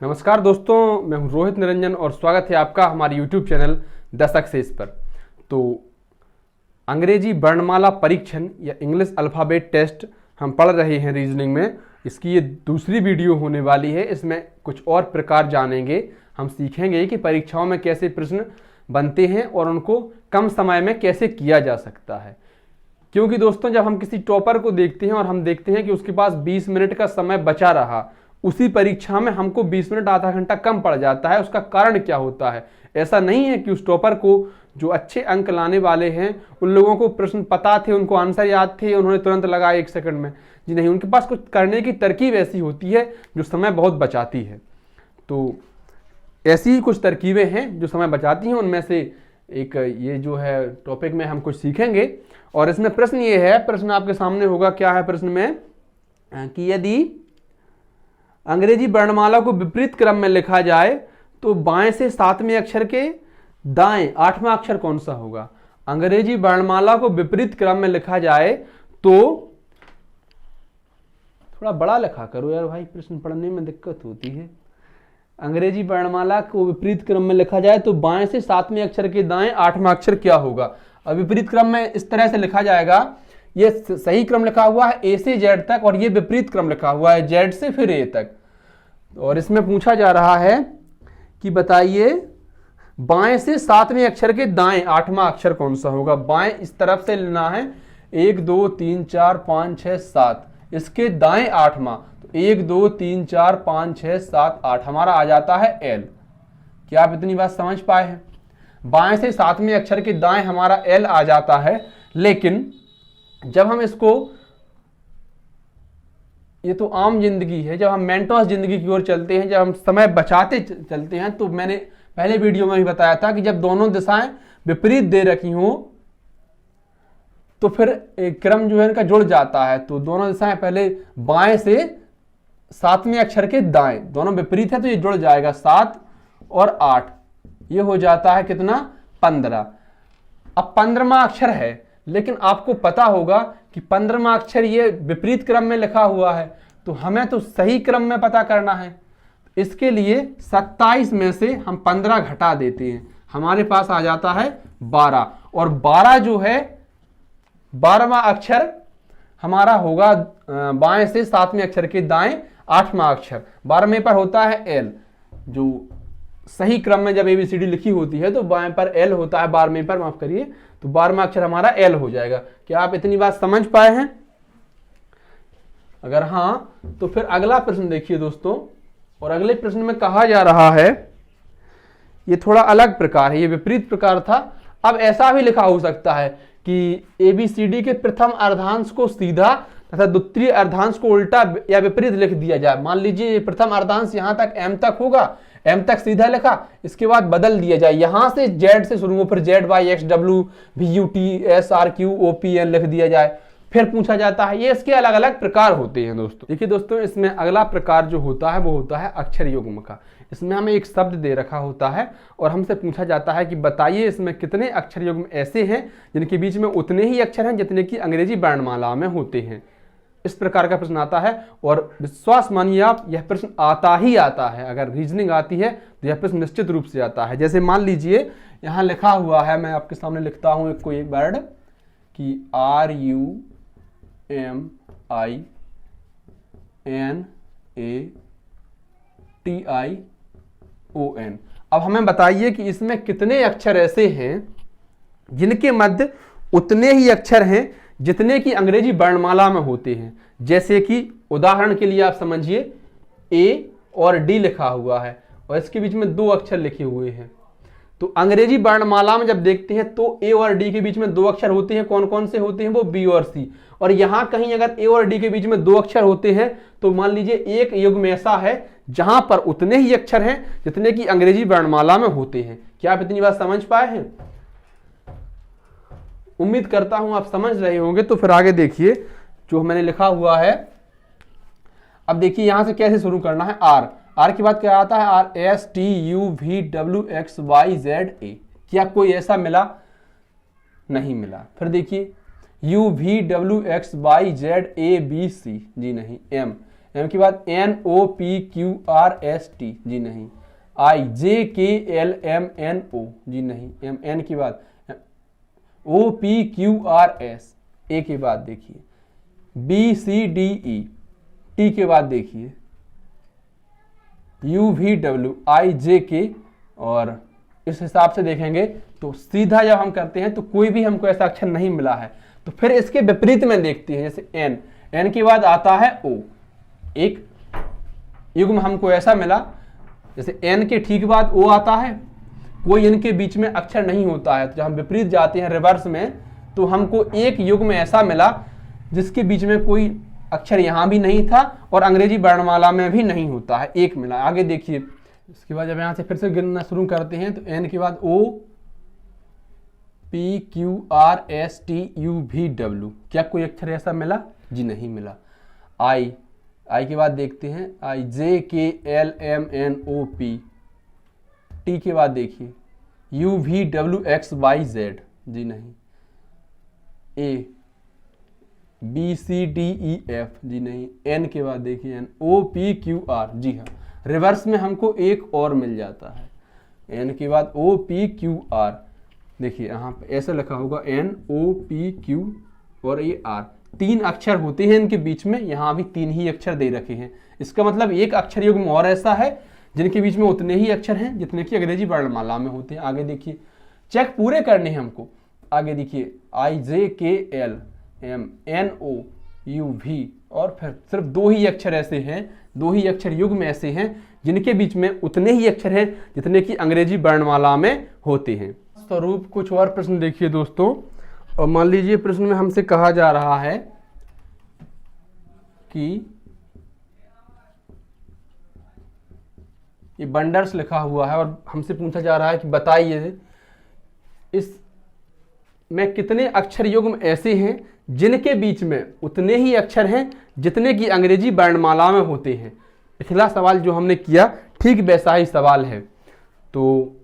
नमस्कार दोस्तों, मैं हूं रोहित निरंजन और स्वागत है आपका हमारे YouTube चैनल द सक्सेस पर। तो अंग्रेजी वर्णमाला परीक्षण या इंग्लिश अल्फ़ाबेट टेस्ट हम पढ़ रहे हैं रीजनिंग में। इसकी ये दूसरी वीडियो होने वाली है। इसमें कुछ और प्रकार जानेंगे, हम सीखेंगे कि परीक्षाओं में कैसे प्रश्न बनते हैं और उनको कम समय में कैसे किया जा सकता है। क्योंकि दोस्तों, जब हम किसी टॉपर को देखते हैं और हम देखते हैं कि उसके पास 20 मिनट का समय बचा रहा, उसी परीक्षा में हमको 20 मिनट आधा घंटा कम पड़ जाता है। उसका कारण क्या होता है? ऐसा नहीं है कि उस टॉपर को, जो अच्छे अंक लाने वाले हैं, उन लोगों को प्रश्न पता थे, उनको आंसर याद थे, उन्होंने तुरंत लगाया 1 सेकंड में। जी नहीं, उनके पास कुछ करने की तरकीब ऐसी होती है जो समय बहुत बचाती है। तो ऐसी ही कुछ तरकीबें हैं जो समय बचाती हैं। उनमें से एक ये जो है टॉपिक में हम कुछ सीखेंगे। और इसमें प्रश्न ये है, प्रश्न आपके सामने होगा। क्या है प्रश्न में? कि यदि अंग्रेजी वर्णमाला को विपरीत क्रम में लिखा जाए तो बाएं से 7वें अक्षर के दाएं 8वां अक्षर कौन सा होगा? अंग्रेजी वर्णमाला को विपरीत क्रम में लिखा जाए तो, थोड़ा बड़ा लिखा करो यार भाई, प्रश्न पढ़ने में दिक्कत होती है। अंग्रेजी वर्णमाला को विपरीत क्रम में लिखा जाए तो बाएं से 7वें अक्षर के दाएं 8वां अक्षर क्या होगा? अब विपरीत क्रम में इस तरह से लिखा जाएगा। ये सही क्रम लिखा हुआ है ए से जेड तक, और ये विपरीत क्रम लिखा हुआ है जेड से फिर ए तक। और इसमें पूछा जा रहा है कि बताइए बाएं से 7वें अक्षर के दाएं 8वां अक्षर कौन सा होगा? बाएं इस तरफ से लेना है, 1 2 3 4 5 6 7, इसके दाएं 8वां, तो 1 2 3 4 5 6 7 8 हमारा आ जाता है एल। क्या आप इतनी बात समझ पाए हैं? बाएं से 7वें अक्षर के दाएं हमारा एल आ जाता है। लेकिन जब हम इसको, ये तो आम जिंदगी है, जब हम मेंटोस जिंदगी की ओर चलते हैं, जब हम समय बचाते चलते हैं, तो मैंने पहले वीडियो में भी बताया था कि जब दोनों दिशाएं विपरीत दे रखी हों तो फिर एक क्रम जो है इनका जुड़ जाता है। तो दोनों दिशाएं पहले बाएं से 7वें अक्षर के दाएं, दोनों विपरीत है तो ये जुड़ जाएगा 7 और 8, ये हो जाता है कितना? 15। अब 15वां अक्षर है, लेकिन आपको पता होगा कि 15वां अक्षर ये विपरीत क्रम में लिखा हुआ है, तो हमें तो सही क्रम में पता करना है। इसके लिए 27 में से हम 15 घटा देते हैं, हमारे पास आ जाता है 12। और 12 जो है 12वां अक्षर हमारा होगा बाएं से 7वें अक्षर के दाएं 8वां अक्षर। 12वें पर होता है एल। जो सही क्रम में जब ABCD लिखी होती है तो बाएं पर एल होता है, 12वें पर, माफ करिए, तो 12वां अक्षर हमारा एल हो जाएगा। क्या आप इतनी बात समझ पाए हैं? अगर हाँ, तो फिर अगला प्रश्न देखिए दोस्तों। और अगले प्रश्न में कहा जा रहा है, ये थोड़ा अलग प्रकार है, ये विपरीत प्रकार था। अब ऐसा भी लिखा हो सकता है कि ABCD के प्रथम अर्धांश को सीधा तथा द्वितीय अर्धांश को उल्टा या विपरीत लिख दिया जाए। मान लीजिए प्रथम अर्धांश यहां तक M तक होगा, M तक सीधा लिखा, इसके बाद बदल दिया जाए, यहां से Z से शुरू हो, फिर ZY XW VUT SRQ OPN लिख दिया जाए, फिर पूछा जाता है। ये इसके अलग अलग प्रकार होते हैं दोस्तों। देखिए दोस्तों, इसमें अगला प्रकार जो होता है वो होता है अक्षर युग्म का। इसमें हमें एक शब्द दे रखा होता है और हमसे पूछा जाता है कि बताइए इसमें कितने अक्षर युग्म ऐसे हैं जिनके बीच में उतने ही अक्षर हैं जितने की अंग्रेजी वर्णमाला में होते हैं। इस प्रकार का प्रश्न आता है। और विश्वास मानिए आप, यह प्रश्न आता ही आता है। अगर रीजनिंग आती है तो यह प्रश्न निश्चित रूप से आता है। जैसे मान लीजिए यहां लिखा हुआ है, मैं आपके सामने लिखता हूं एक कोई वर्ड कि RUMINATION। अब हमें बताइए कि इसमें कितने अक्षर ऐसे हैं जिनके मध्य उतने ही अक्षर हैं जितने की अंग्रेजी वर्णमाला में होते हैं। जैसे कि उदाहरण के लिए आप समझिए, A और D लिखा हुआ है और इसके बीच में 2 अक्षर लिखे हुए हैं। तो अंग्रेजी वर्णमाला में जब देखते हैं तो A और D के बीच में 2 अक्षर होते हैं। कौन कौन से होते हैं? वो B और C। और यहां कहीं अगर A और D के बीच में 2 अक्षर होते हैं तो मान लीजिए एक युग्म ऐसा है जहां पर उतने ही अक्षर हैं जितने की अंग्रेजी वर्णमाला में होते हैं। क्या आप इतनी बात समझ पाए हैं? उम्मीद करता हूं आप समझ रहे होंगे। तो फिर आगे देखिए जो मैंने लिखा हुआ है। अब देखिए यहां से कैसे शुरू करना है। आर के बाद क्या आता है? RSTUVWXYZA। क्या कोई ऐसा मिला? नहीं मिला। फिर देखिए UVWXYZABC, जी नहीं। एम के बाद NOPQRST, जी नहीं। IJKLMNO, जी नहीं। एन के बाद OPQRS, ए के बाद देखिए BCDE, टी के बाद देखिए UVW, IJK, और इस हिसाब से देखेंगे तो सीधा जब हम करते हैं तो कोई भी हमको ऐसा अक्षर नहीं मिला है। तो फिर इसके विपरीत में देखते हैं, जैसे एन के बाद आता है O, एक युग्म हमको ऐसा मिला, जैसे एन के ठीक बाद O आता है, कोई इनके बीच में अक्षर नहीं होता है। तो जब हम विपरीत जाते हैं रिवर्स में तो हमको एक युग्म ऐसा मिला जिसके बीच में कोई अक्षर यहां भी नहीं था और अंग्रेजी वर्णमाला में भी नहीं होता है, एक मिला। आगे देखिए, इसके बाद जब यहां से फिर से गिनना शुरू करते हैं तो एन के बाद OPQRSTUVW, क्या कोई अक्षर ऐसा मिला? जी नहीं मिला। आई के बाद देखते हैं IJKLMNOP, टी के बाद देखिए UVWXYZ, जी नहीं। ए BCDEF, जी नहीं। एन के बाद देखिए NOPQR, जी हाँ, रिवर्स में हमको एक और मिल जाता है। एन के बाद OPQR, देखिए यहाँ पे ऐसा लिखा होगा NOPQ और ये R, 3 अक्षर होते हैं इनके बीच में, यहाँ भी 3 ही अक्षर दे रखे हैं। इसका मतलब एक अक्षर युग्म और ऐसा है जिनके बीच में उतने ही अक्षर हैं जितने की अंग्रेजी वर्णमाला में होते हैं। आगे देखिए, चेक पूरे करने हैं हमको। आगे देखिए IJKLMNOUV, और फिर सिर्फ 2 ही अक्षर ऐसे हैं, 2 ही अक्षर युग्म ऐसे हैं जिनके बीच में उतने ही अक्षर हैं जितने की अंग्रेजी वर्णमाला में होते हैं। स्वरूप कुछ और प्रश्न देखिए दोस्तों, और मान लीजिए प्रश्न में हमसे कहा जा रहा है कि ये बंडर्स लिखा हुआ है और हमसे पूछा जा रहा है कि बताइए इस में कितने अक्षर युग्म ऐसे हैं जिनके बीच में उतने ही अक्षर हैं जितने की अंग्रेजी वर्णमाला में होते हैं। पिछला सवाल जो हमने किया ठीक वैसा ही सवाल है। तो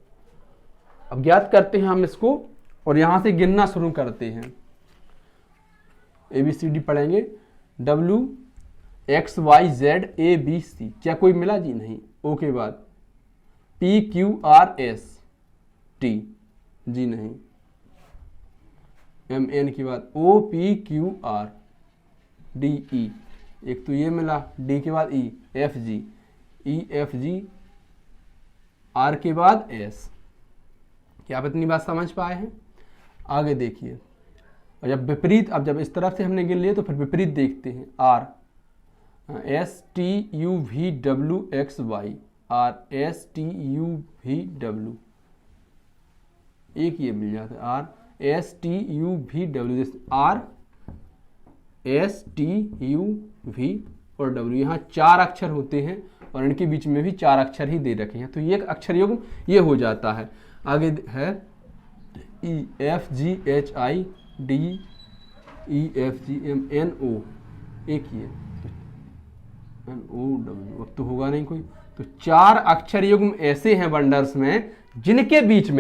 अब ज्ञात करते हैं हम इसको और यहां से गिनना शुरू करते हैं। ABCD पढ़ेंगे, WXYZABC, क्या कोई मिला? जी नहीं। O के बाद PQRST, जी नहीं। MN के बाद OPQRDE, एक तो ये मिला। D के बाद EFG, R के बाद S। क्या आप इतनी बात समझ पाए हैं? आगे देखिए, और जब विपरीत, अब जब इस तरफ से हमने गिन लिए तो फिर विपरीत देखते हैं। R STUVWXY, R STUVW, एक ये मिल जाता है R STUVW, जैसे R STUV और W, यहाँ 4 अक्षर होते हैं और इनके बीच में भी 4 अक्षर ही दे रखे हैं, तो ये एक अक्षर युग्म ये हो जाता है। आगे है EFGHIDEFGMNO, एक ये NOW, अब तो होगा नहीं कोई। तो 4 अक्षर युग्म ऐसे हैं वंडर्स में जिनके बीच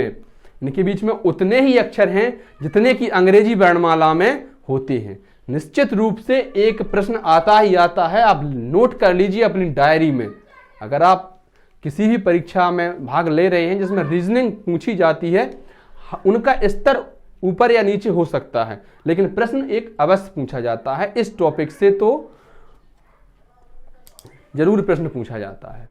में उतने ही अक्षर हैं जितने की अंग्रेजी वर्णमाला में होते हैं। निश्चित रूप से एक प्रश्न आता ही आता है, आप नोट कर लीजिए अपनी डायरी में। अगर आप किसी भी परीक्षा में भाग ले रहे हैं जिसमें रीजनिंग पूछी जाती है, उनका स्तर ऊपर या नीचे हो सकता है, लेकिन प्रश्न एक अवश्य पूछा जाता है। इस टॉपिक से तो जरूर प्रश्न पूछा जाता है।